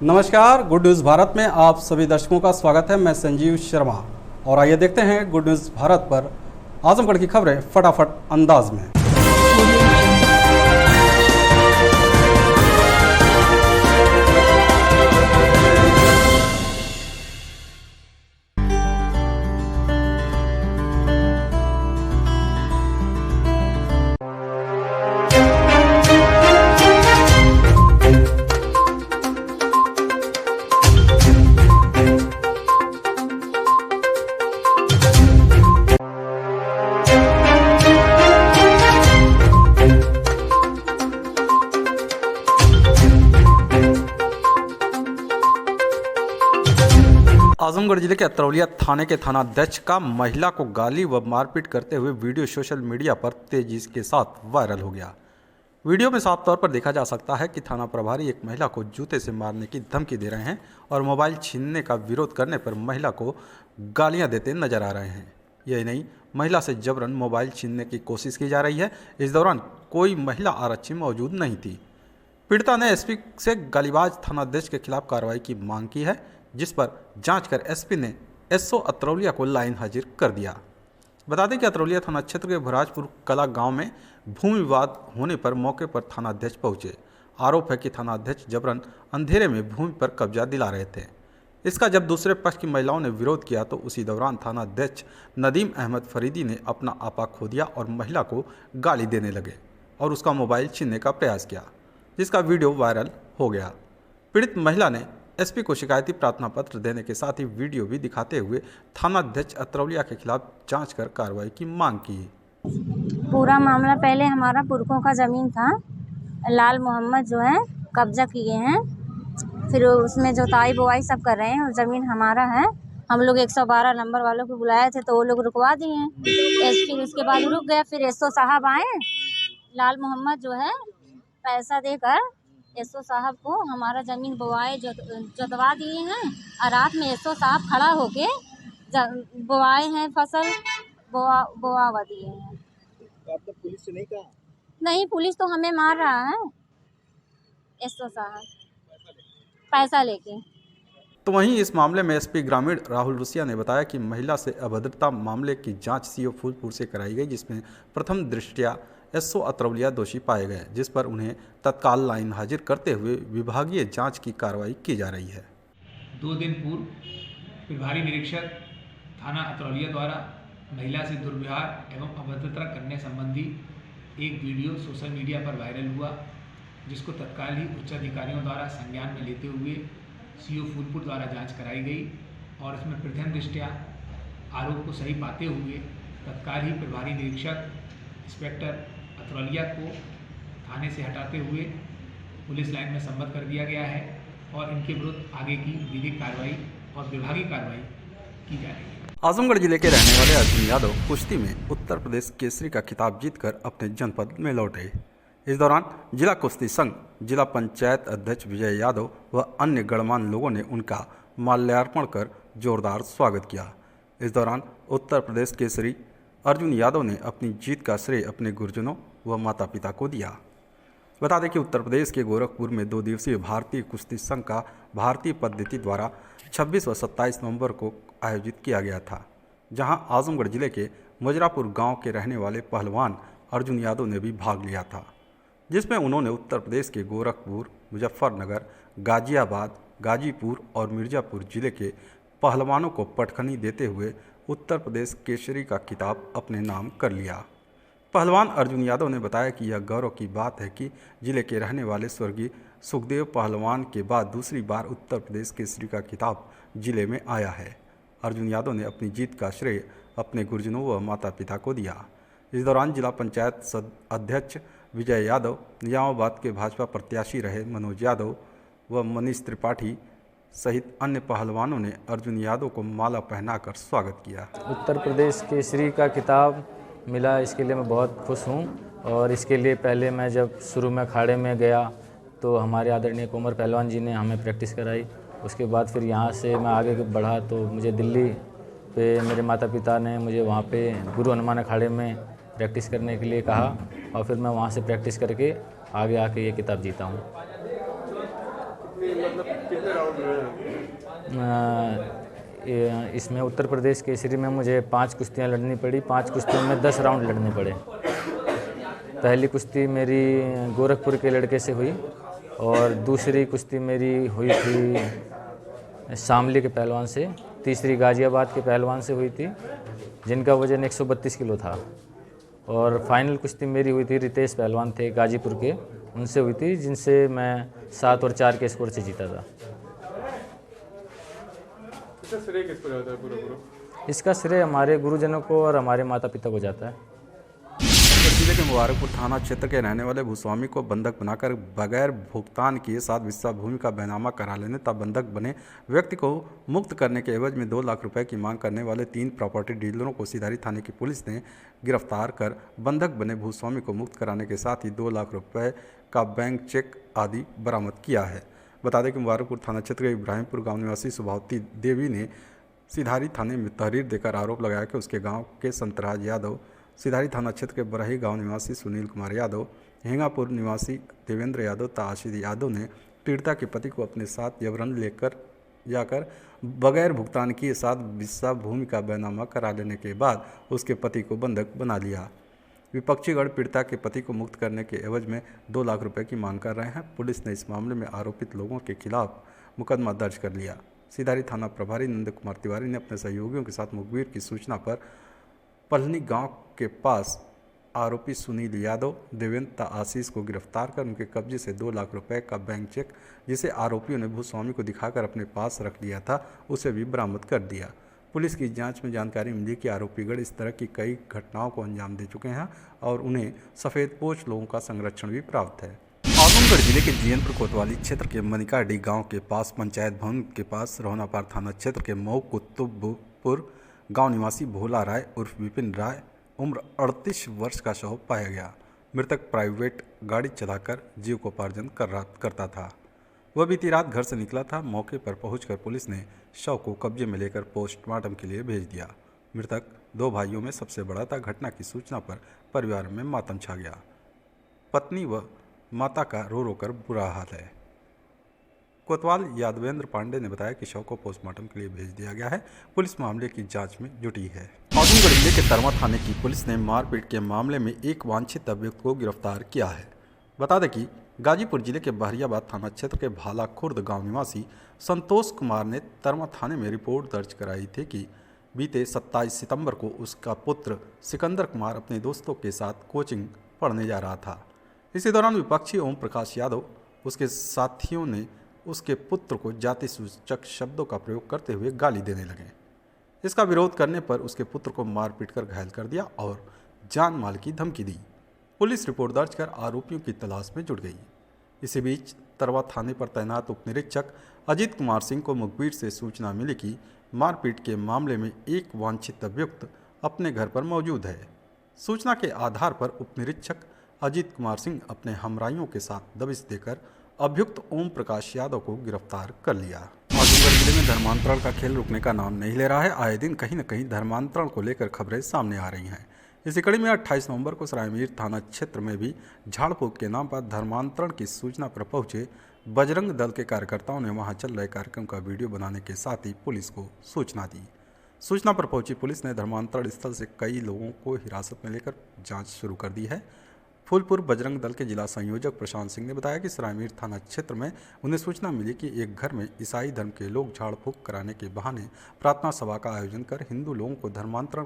नमस्कार, good news Bharat में आप सभी दर्शकों का स्वागत है। मैं संजीव शर्मा और आइए देखते हैं गुड न्यूज़ भारत पर आजमगढ़ की खबरें फटाफट अंदाज में। आजमगढ़ जिले के अतरौलिया थाने के थानाध्यक्ष का महिला को गाली व मारपीट करते हुए वीडियो सोशल मीडिया पर तेजी के साथ वायरल हो गया। वीडियो में साफ तौर पर देखा जा सकता है कि थाना प्रभारी एक महिला को जूते से मारने की धमकी दे रहे हैं और मोबाइल छीनने का विरोध करने पर महिला को गालियां देते नजर आ रहे हैं। यही नहीं, महिला से जबरन मोबाइल छीनने की कोशिश की जा रही है। इस दौरान कोई महिला आरक्षी मौजूद नहीं थी। पीड़िता ने एसपी से गालीबाज थानाध्यक्ष के खिलाफ कार्रवाई की मांग की है, जिस पर जांच कर एसपी ने एसओ अतरौलिया को लाइन हाजिर कर दिया। बता दें कि अतरौलिया थाना क्षेत्र के भुराजपुर कला गांव में भूमि विवाद होने पर मौके पर थानाध्यक्ष पहुंचे। आरोप है कि थानाध्यक्ष जबरन अंधेरे में भूमि पर कब्जा दिला रहे थे। इसका जब दूसरे पक्ष की महिलाओं ने विरोध किया तो उसी दौरान थानाध्यक्ष नदीम अहमद फरीदी ने अपना आपा खो दिया और महिला को गाली देने लगे और उसका मोबाइल छीनने का प्रयास किया, जिसका वीडियो वायरल हो गया। पीड़ित महिला ने एसपी को शिकायती प्रार्थना पत्र देने के साथ ही वीडियो भी दिखाते हुए थानाध्यक्ष अतरौलिया के खिलाफ जांच कर कार्रवाई की मांग की। पूरा मामला पहले हमारा पुरखों का ज़मीन था, लाल मोहम्मद जो है कब्जा किए हैं, फिर उसमें जोताई बोआई सब कर रहे हैं और ज़मीन हमारा है। हम लोग 112 नंबर वालों को बुलाए थे तो वो लोग रुकवा दिए। फिर उसके बाद रुक गया। फिर एसओ साहब आए, लाल मोहम्मद जो है पैसा देकर एसओ साहब को हमारा ज़मीन बोआए जोतवा दिए हैं और रात में एसओ साहब खड़ा होके बोआए हैं, फसल बोआ दिए हैं। तो आपने पुलिस से नहीं कहा? नहीं, पुलिस तो हमें मार रहा है एसओ साहब पैसा लेके। तो वहीं इस मामले में एसपी ग्रामीण राहुल रुसिया ने बताया कि महिला से अभद्रता मामले की जांच सीओ फूलपुर से कराई गई, जिसमें प्रथम दृष्टया एसओ अतरौलिया दोषी पाए गए, जिस पर उन्हें तत्काल लाइन हाजिर करते हुए विभागीय जांच की कार्रवाई की जा रही है। 2 दिन पूर्व प्रभारी निरीक्षक थाना अतरौलिया द्वारा महिला से दुर्व्यवहार एवं अभद्रता करने संबंधी एक वीडियो सोशल मीडिया पर वायरल हुआ, जिसको तत्काल ही उच्च अधिकारियों द्वारा संज्ञान में लेते हुए सीओ फूलपुर द्वारा जांच कराई गई और इसमें प्रथम दृष्टया आरोप को सही पाते हुए तत्काल ही प्रभारी निरीक्षक इंस्पेक्टर अतरौलिया को थाने से हटाते हुए पुलिस लाइन में संबद्ध कर दिया गया है और इनके विरुद्ध आगे की विधिक कार्रवाई और विभागीय कार्रवाई की जा रही है। आजमगढ़ जिले के रहने वाले अर्जुन यादव कुश्ती में उत्तर प्रदेश केसरी का खिताब जीतकर अपने जनपद में लौटे। इस दौरान जिला कुश्ती संघ, जिला पंचायत अध्यक्ष विजय यादव व अन्य गणमान्य लोगों ने उनका माल्यार्पण कर जोरदार स्वागत किया। इस दौरान उत्तर प्रदेश केसरी अर्जुन यादव ने अपनी जीत का श्रेय अपने गुरुजनों व माता पिता को दिया। बता दें कि उत्तर प्रदेश के गोरखपुर में 2 दिवसीय भारतीय कुश्ती संघ का भारतीय पद्धति द्वारा 26 व 27 नवंबर को आयोजित किया गया था, जहां आजमगढ़ जिले के मुजरापुर गांव के रहने वाले पहलवान अर्जुन यादव ने भी भाग लिया था, जिसमें उन्होंने उत्तर प्रदेश के गोरखपुर, मुजफ्फरनगर, गाजियाबाद, गाजीपुर और मिर्ज़ापुर जिले के पहलवानों को पटखनी देते हुए उत्तर प्रदेश केसरी का खिताब अपने नाम कर लिया। पहलवान अर्जुन यादव ने बताया कि यह गौरव की बात है कि जिले के रहने वाले स्वर्गीय सुखदेव पहलवान के बाद दूसरी बार उत्तर प्रदेश केसरी का खिताब जिले में आया है। अर्जुन यादव ने अपनी जीत का श्रेय अपने गुरुजनों व माता पिता को दिया। इस दौरान जिला पंचायत अध्यक्ष विजय यादव, निजामाबाद के भाजपा प्रत्याशी रहे मनोज यादव व मनीष त्रिपाठी सहित अन्य पहलवानों ने अर्जुन यादव को माला पहनाकर स्वागत किया। उत्तर प्रदेश केसरी का खिताब मिला, इसके लिए मैं बहुत खुश हूँ। और इसके लिए पहले मैं जब शुरू में अखाड़े में गया तो हमारे आदरणीय कुंवर पहलवान जी ने हमें प्रैक्टिस कराई। उसके बाद फिर यहाँ से मैं आगे बढ़ा तो मुझे दिल्ली पे मेरे माता पिता ने मुझे वहाँ पे गुरु हनुमान अखाड़े में प्रैक्टिस करने के लिए कहा और फिर मैं वहाँ से प्रैक्टिस करके आगे आके ये किताब जीता हूँ। मतलब कितने इसमें उत्तर प्रदेश केसरी में मुझे 5 कुश्तियाँ लड़नी पड़ी। 5 कुश्तियों में 10 राउंड लड़ने पड़े। पहली कुश्ती मेरी गोरखपुर के लड़के से हुई और दूसरी कुश्ती मेरी हुई थी शामली के पहलवान से। तीसरी गाज़ियाबाद के पहलवान से हुई थी जिनका वज़न 132 किलो था। और फाइनल कुश्ती मेरी हुई थी रितेश पहलवान थे गाजीपुर के, उनसे हुई थी जिनसे मैं 7 और 4 के स्कोर से जीता था। इसका श्रेय किसको जाता है पूरा? इसका श्रेय हमारे गुरुजनों को और हमारे माता पिता को जाता है। जिले के मुबारकपुर थाना क्षेत्र के रहने वाले भूस्वामी को बंधक बनाकर बगैर भुगतान किए 7 बिस्सा भूमि का बैनामा करा लेने तथा बंधक बने व्यक्ति को मुक्त करने के एवज में 2 लाख रुपए की मांग करने वाले 3 प्रॉपर्टी डीलरों को सिधारी थाने की पुलिस ने गिरफ्तार कर बंधक बने भूस्वामी को मुक्त कराने के साथ ही 2 लाख रुपए का बैंक चेक आदि बरामद किया है। बता दें कि मुबारकपुर थाना क्षेत्र के इब्राहिमपुर गाँव निवासी सुभावती देवी ने सिधारी थाने में तहरीर देकर आरोप लगाया कि उसके गाँव के संतराज यादव, सिधारी थाना क्षेत्र के बरही गांव निवासी सुनील कुमार यादव, हेंगापुर निवासी देवेंद्र यादव तथा आशीष यादव ने पीड़िता के पति को अपने साथ यवरन लेकर जाकर बगैर भुगतान किए 7 बिस्सा भूमि का बैनामा करा लेने के बाद उसके पति को बंधक बना लिया। विपक्षी गण पीड़िता के पति को मुक्त करने के एवज में 2 लाख रुपए की मांग कर रहे हैं। पुलिस ने इस मामले में आरोपित लोगों के खिलाफ मुकदमा दर्ज कर लिया। सिधारी थाना प्रभारी नंद कुमार तिवारी ने अपने सहयोगियों के साथ मुखबिर की सूचना पर पलनी गांव के पास आरोपी सुनील यादव, देवेंद्र तथा आशीष को गिरफ्तार कर उनके कब्जे से 2 लाख रुपए का बैंक चेक, जिसे आरोपियों ने भूस्वामी को दिखाकर अपने पास रख लिया था, उसे भी बरामद कर दिया। पुलिस की जांच में जानकारी मिली कि आरोपीगण इस तरह की कई घटनाओं को अंजाम दे चुके हैं और उन्हें सफ़ेदपोश लोगों का संरक्षण भी प्राप्त है। आजमगढ़ जिले के जीएनपुर कोतवाली क्षेत्र के मनिकाडी गाँव के पास पंचायत भवन के पास रोहनापार थाना क्षेत्र के मऊ कुतुबपुर गांव निवासी भोला राय उर्फ विपिन राय उम्र 38 वर्ष का शव पाया गया। मृतक प्राइवेट गाड़ी चलाकर जीविकोपार्जन करता था। वह बीती रात घर से निकला था। मौके पर पहुंचकर पुलिस ने शव को कब्जे में लेकर पोस्टमार्टम के लिए भेज दिया। मृतक 2 भाइयों में सबसे बड़ा था। घटना की सूचना पर परिवार में मातम छा गया। पत्नी व माता का रो रो कर बुरा हाल है। कोतवाल यादवेंद्र पांडे ने बताया कि शव को पोस्टमार्टम के लिए भेज दिया गया है। पुलिस मामले की जांच में जुटी है। आजमगढ़ जिले के तरवा थाने की पुलिस ने मारपीट के मामले में एक वांछित अभियुक्त को गिरफ्तार किया है। बता दें कि गाजीपुर जिले के बहरियाबाद थाना क्षेत्र के भाला खुर्द गांव निवासी संतोष कुमार ने तरवा थाने में रिपोर्ट दर्ज कराई थी कि बीते 27 सितंबर को उसका पुत्र सिकंदर कुमार अपने दोस्तों के साथ कोचिंग पढ़ने जा रहा था। इसी दौरान विपक्षी ओम प्रकाश यादव उसके साथियों ने उसके पुत्र को जाति सूचक शब्दों का प्रयोग करते हुए गाली देने लगे। इसका विरोध करने पर उसके पुत्र को मारपीट कर घायल कर दिया और जान माल की धमकी दी। पुलिस रिपोर्ट दर्ज कर आरोपियों की तलाश में जुट गई। इसी बीच तरवा थाने पर तैनात उप निरीक्षक अजीत कुमार सिंह को मुखबिर से सूचना मिली कि मारपीट के मामले में एक वांछित अभियुक्त अपने घर पर मौजूद है। सूचना के आधार पर उप निरीक्षक अजीत कुमार सिंह अपने हमराइयों के साथ दबिश देकर अभियुक्त ओम प्रकाश यादव को गिरफ्तार कर लिया। आजमगढ़ जिले में धर्मांतरण का खेल रुकने का नाम नहीं ले रहा है। आए दिन कहीं न कहीं धर्मांतरण को लेकर खबरें सामने आ रही हैं। इसी कड़ी में 28 नवंबर को सरायमीर थाना क्षेत्र में भी झाड़ फूक के नाम पर धर्मांतरण की सूचना पर पहुंचे बजरंग दल के कार्यकर्ताओं ने वहां चल रहे कार्यक्रम का वीडियो बनाने के साथ ही पुलिस को सूचना दी। सूचना पर पहुंची पुलिस ने धर्मांतरण स्थल से कई लोगों को हिरासत में लेकर जाँच शुरू कर दी है। फूलपुर बजरंग दल के जिला संयोजक प्रशांत सिंह ने बताया कि सरायमीर थाना क्षेत्र में उन्हें सूचना मिली कि एक घर में ईसाई धर्म के लोग झाड़ फूक कराने के बहाने प्रार्थना सभा का आयोजन कर हिंदू लोगों को धर्मांतरण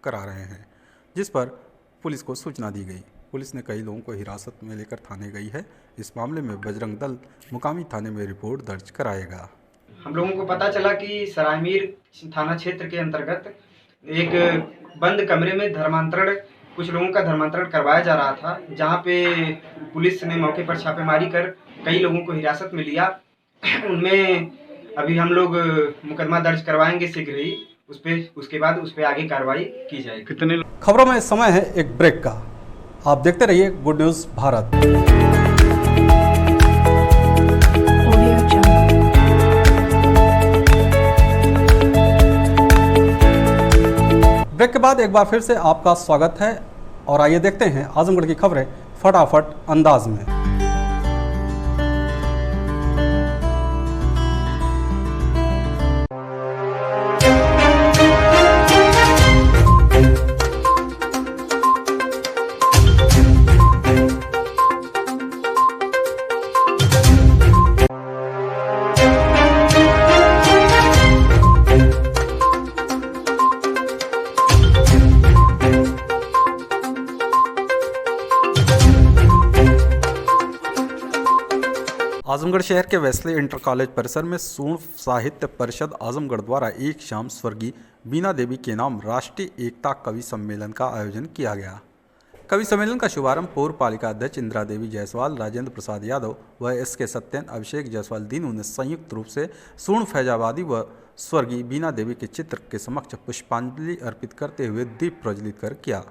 करा रहे हैं, जिस पर पुलिस को सूचना दी गई। पुलिस ने कई लोगों को हिरासत में लेकर थाने गई है। इस मामले में बजरंग दल मुकामी थाने में रिपोर्ट दर्ज कराएगा। हम लोगों को पता चला कि सरायमीर थाना क्षेत्र के अंतर्गत एक बंद कमरे में धर्मांतरण कुछ लोगों का धर्मांतरण करवाया जा रहा था, जहां पे पुलिस ने मौके पर छापेमारी कर कई लोगों को हिरासत में लिया। उनमें अभी हम लोग मुकदमा दर्ज करवाएंगे शीघ्र ही। उसके बाद उस पर आगे कार्रवाई की जाएगी। कितने खबरों में समय है एक ब्रेक का। आप देखते रहिए गुड न्यूज़ भारत। ब्रेक के बाद एक बार फिर से आपका स्वागत है और आइए देखते हैं आजमगढ़ की खबरें फटाफट अंदाज में। आजमगढ़ शहर के वेस्ले इंटर कॉलेज परिसर में सूर्ण साहित्य परिषद आजमगढ़ द्वारा एक शाम स्वर्गीय बीना देवी के नाम राष्ट्रीय एकता कवि सम्मेलन का आयोजन किया गया। कवि सम्मेलन का शुभारंभ पूर्व पालिका अध्यक्ष इंदिरा देवी जायसवाल, राजेंद्र प्रसाद यादव व एस.के. सत्यन, अभिषेक जायसवाल दीनू ने संयुक्त रूप से सूर्ण फैजाबादी व स्वर्गीय बीना देवी के चित्र के समक्ष पुष्पांजलि अर्पित करते हुए दीप प्रज्वलित कर किया।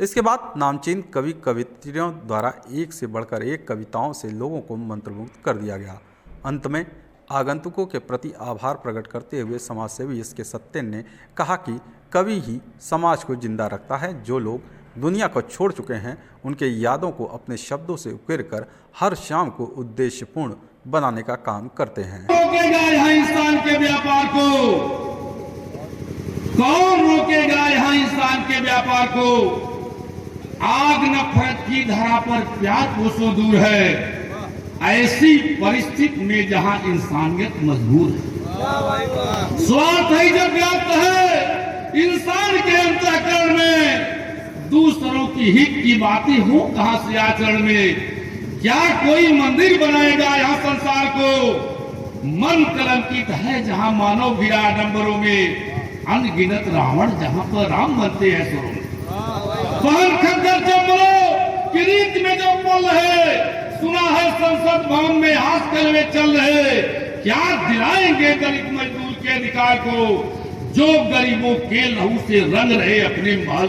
इसके बाद नामचीन कवि कवित्रियों द्वारा एक से बढ़कर एक कविताओं से लोगों को मंत्रमुग्ध कर दिया गया। अंत में आगंतुकों के प्रति आभार प्रकट करते हुए समाजसेवी एस.के. सत्यन ने कहा कि कवि ही समाज को जिंदा रखता है। जो लोग दुनिया को छोड़ चुके हैं उनके यादों को अपने शब्दों से उकेर कर हर शाम को उद्देश्यपूर्ण बनाने का काम करते हैं। रोकेगा यहाँ इंसान के व्यापार को? कौन रोकेगा यहाँ इंसान के व्यापार को? आग नफरत की धरा पर प्यार कोसों दूर है। ऐसी परिस्थिति में जहाँ इंसानियत मजबूर है, स्वार्थ ही जब व्याप्त है इंसान के अंतःकरण में, दूसरों की हित की बातें हो कहां से आचरण में। क्या कोई मंदिर बनाएगा यहाँ संसार को? मन कलंकित है जहाँ मानव गिरा आडंबरों में, अनगिनत रावण जहाँ पर राम बनते हैं स्वरों में। पहन खंजर चंबलो किरीट में जो पल है, सुना है संसद भवन में हाथ कलवे चल रहे। क्या दिलाएंगे दलित मजदूर के अधिकार को, जो गरीबों के लहू से रंग रहे अपने माल?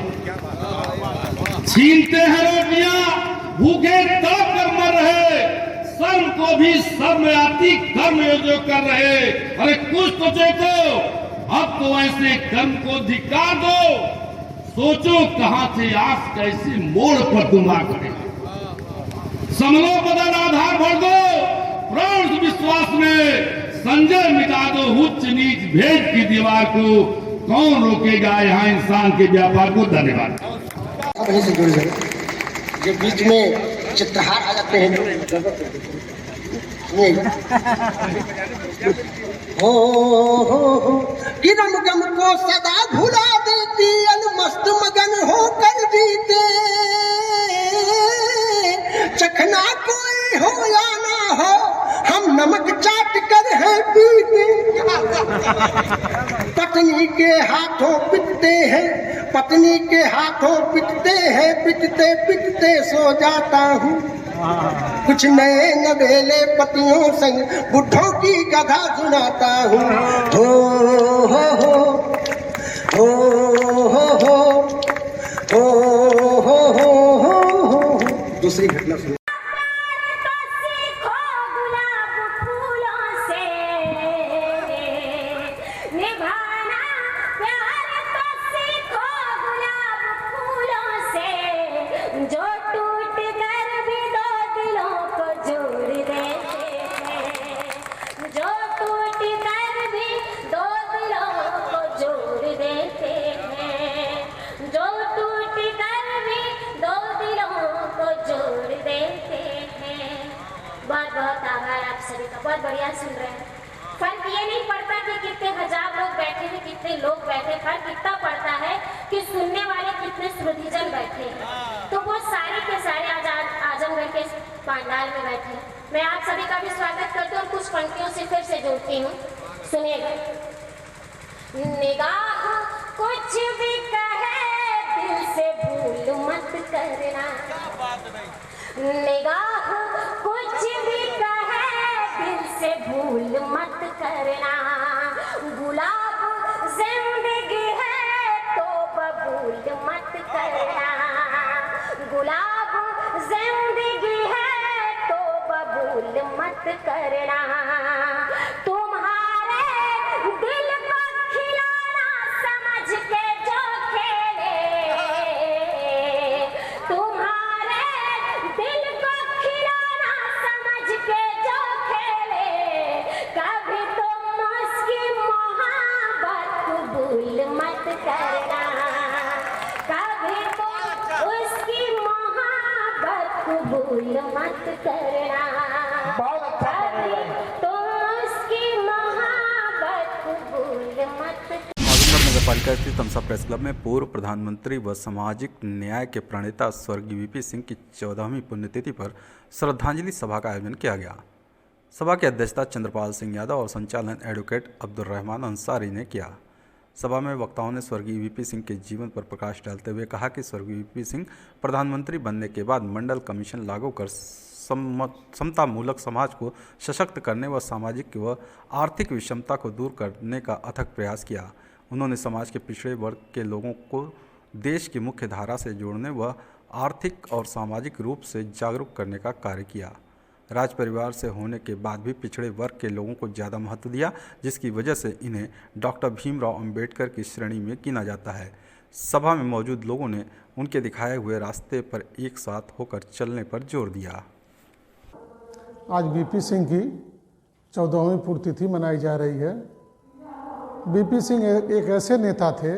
छीनते हैं रोटियां, भूखे तड़प कर मर रहे, शर्म को भी शर्म आती कर्म जो कर रहे। अरे कुछ तो चेतो, अब तो ऐसे कर्म को धिक्कार दो। सोचो कहां से आस कैसे मोड़ पर तुम आ खड़े। समलो बदन आधार भर दो, प्राण विश्वास में संजय मिटा दो उच्च नीच भेद की दीवार को। कौन रोकेगा यहाँ इंसान के व्यापार को? धन्यवाद। वहीं से जुड़ गए जो बीच में चित्रहार आ जाते हैं। हो कि रम गम को सदा भुला देती, अलमस्त मगन होकर जीते। चखना कोई हो या ना हो, हम नमक चाट कर है पीते। पत्नी के हाथों पिटते हैं, पत्नी के हाथों पिटते हैं, पिटते पिटते सो जाता हूँ। कुछ नए नवेले पतियों संग बुढ़ों की कथा सुनाता हूँ। हो हो हो हो हो हो हो हो हो। दूसरी घटना सुनो। बहुत आभार आप सभी का, बहुत बढ़िया सुन रहे हैं। फर्क ये नहीं पड़ता कि कितने हजार लोग बैठे हैं, कितने लोग बैठे, फर्क इतना पड़ता है कि सुनने वाले कितने श्रुतिजन बैठे हैं। तो वो सारे के सारे आज आजमगढ़ के पंडाल में बैठे हैं। मैं आप सभी का भी स्वागत करती हूँ और कुछ पंक्तियों से फिर से जोड़ती हूँ, सुनिएगा। निगाह कुछ भी कहे दिल से भूल मत करना, निगाह कुछ भी कहे दिल से भूल मत करना। गुलाब जिंदगी है तो बबूल मत करना, गुलाब जिंदगी है तो बबूल मत करना। तुम्हारे दिल को खिलौना समझ के जो खेले, तुम्हारे दिल को खिलौना समझ के जो खेले, कभी तुम उसकी मोहब्बत कबूल मत करना, कभी तुम उसकी मोहब्बत कबूल मत करना, कभी पालिका स्थित तमसा प्रेस क्लब में पूर्व प्रधानमंत्री व सामाजिक न्याय के प्रणेता स्वर्गीय वीपी सिंह की 14वीं पुण्यतिथि पर श्रद्धांजलि सभा का आयोजन किया गया। सभा की अध्यक्षता चंद्रपाल सिंह यादव और संचालन एडवोकेट अब्दुल रहमान अंसारी ने किया। सभा में वक्ताओं ने स्वर्गीय वीपी सिंह के जीवन पर प्रकाश डालते हुए कहा कि स्वर्गीय वीपी सिंह प्रधानमंत्री बनने के बाद मंडल कमीशन लागू कर समतामूलक समाज को सशक्त करने व सामाजिक व आर्थिक विषमता को दूर करने का अथक प्रयास किया। उन्होंने समाज के पिछड़े वर्ग के लोगों को देश की मुख्य धारा से जोड़ने व आर्थिक और सामाजिक रूप से जागरूक करने का कार्य किया। राज परिवार से होने के बाद भी पिछड़े वर्ग के लोगों को ज़्यादा महत्व दिया, जिसकी वजह से इन्हें डॉक्टर भीमराव अंबेडकर की श्रेणी में गिना जाता है। सभा में मौजूद लोगों ने उनके दिखाए हुए रास्ते पर एक साथ होकर चलने पर जोर दिया। आज वीपी सिंह की 14वीं पुण्यतिथि मनाई जा रही है। वीपी सिंह एक ऐसे नेता थे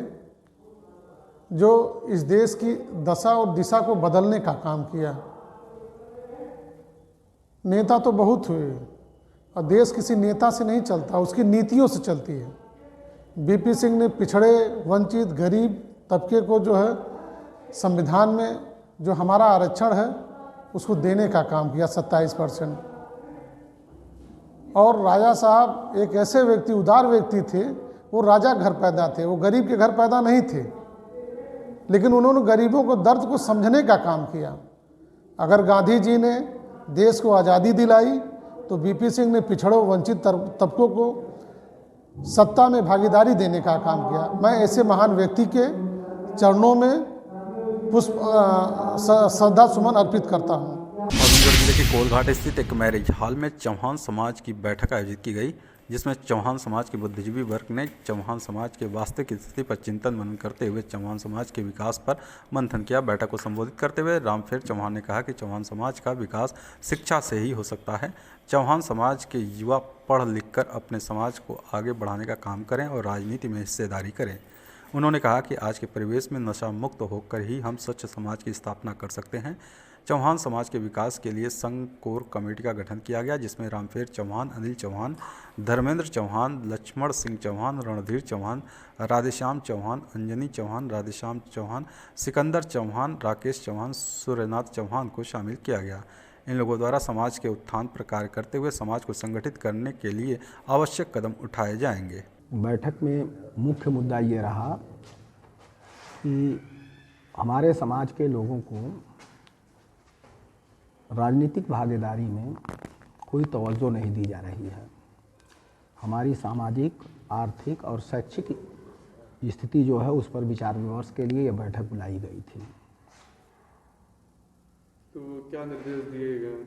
जो इस देश की दशा और दिशा को बदलने का काम किया। नेता तो बहुत हुए और देश किसी नेता से नहीं चलता, उसकी नीतियों से चलती है। वीपी सिंह ने पिछड़े, वंचित, गरीब तबके को जो है संविधान में जो हमारा आरक्षण है उसको देने का काम किया 27%। और राजा साहब एक ऐसे व्यक्ति, उदार व्यक्ति थे, वो राजा घर पैदा थे, वो गरीब के घर पैदा नहीं थे, लेकिन उन्होंने गरीबों को दर्द को समझने का काम किया। अगर गांधी जी ने देश को आज़ादी दिलाई तो वीपी सिंह ने पिछड़ों, वंचित तबकों को सत्ता में भागीदारी देने का काम किया। मैं ऐसे महान व्यक्ति के चरणों में पुष्प श्रद्धा सुमन अर्पित करता हूँ। आजमगढ़ जिले के कोलघाट स्थित एक मैरिज हॉल में चौहान समाज की बैठक आयोजित की गई, जिसमें चौहान समाज के बुद्धिजीवी वर्ग ने चौहान समाज के वास्तविक स्थिति पर चिंतन मनन करते हुए चौहान समाज के विकास पर मंथन किया। बैठक को संबोधित करते हुए रामफेर चौहान ने कहा कि चौहान समाज का विकास शिक्षा से ही हो सकता है। चौहान समाज के युवा पढ़ लिख कर अपने समाज को आगे बढ़ाने का काम करें और राजनीति में हिस्सेदारी करें। उन्होंने कहा कि आज के परिवेश में नशा मुक्त होकर ही हम स्वच्छ समाज की स्थापना कर सकते हैं। चौहान समाज के विकास के लिए संघ कोर कमेटी का गठन किया गया, जिसमें रामफेर चौहान, अनिल चौहान, धर्मेंद्र चौहान, लक्ष्मण सिंह चौहान, रणधीर चौहान, राधेश्याम चौहान, अंजनी चौहान, राधेश्याम चौहान, सिकंदर चौहान, राकेश चौहान, सूर्यनाथ चौहान को शामिल किया गया। इन लोगों द्वारा समाज के उत्थान पर कार्य करते हुए समाज को संगठित करने के लिए आवश्यक कदम उठाए जाएंगे। बैठक में मुख्य मुद्दा ये रहा कि हमारे समाज के लोगों को राजनीतिक भागीदारी में कोई तवज्जो नहीं दी जा रही है। हमारी सामाजिक, आर्थिक और शैक्षिक स्थिति जो है उस पर विचार विमर्श के लिए यह बैठक बुलाई गई थी। तो क्या निर्देश दिए गए?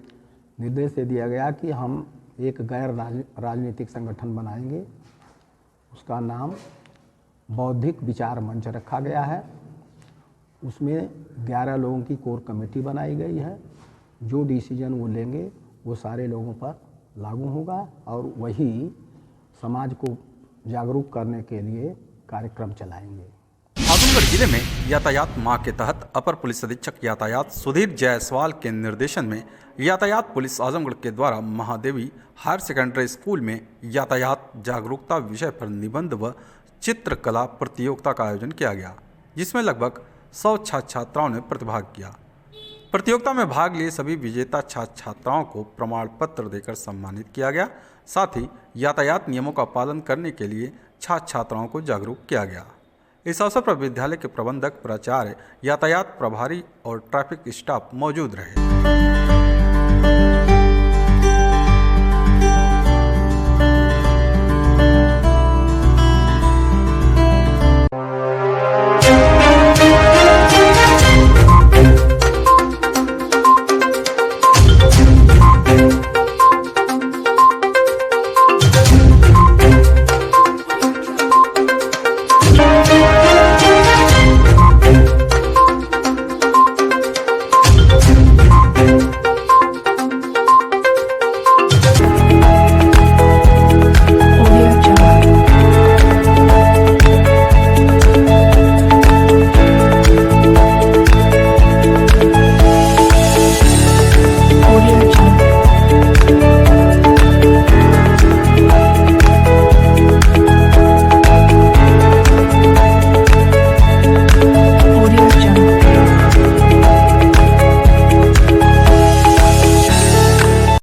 निर्देश ये दिया गया कि हम एक गैर राजनीतिक संगठन बनाएंगे। उसका नाम बौद्धिक विचार मंच रखा गया है। उसमें 11 लोगों की कोर कमेटी बनाई गई है। जो डिसीजन वो लेंगे वो सारे लोगों पर लागू होगा और वही समाज को जागरूक करने के लिए कार्यक्रम चलाएंगे। आजमगढ़ जिले में यातायात माह के तहत अपर पुलिस अधीक्षक यातायात सुधीर जायसवाल के निर्देशन में यातायात पुलिस आजमगढ़ के द्वारा महादेवी हायर सेकेंडरी स्कूल में यातायात जागरूकता विषय पर निबंध व चित्रकला प्रतियोगिता का आयोजन किया गया, जिसमें लगभग 100 छात्र छात्राओं ने प्रतिभाग किया। प्रतियोगिता में भाग लिए सभी विजेता छात्र छात्राओं को प्रमाण पत्र देकर सम्मानित किया गया। साथ ही यातायात नियमों का पालन करने के लिए छात्र छात्राओं को जागरूक किया गया। इस अवसर पर विद्यालय के प्रबंधक, प्राचार्य, यातायात प्रभारी और ट्रैफिक स्टाफ मौजूद रहे।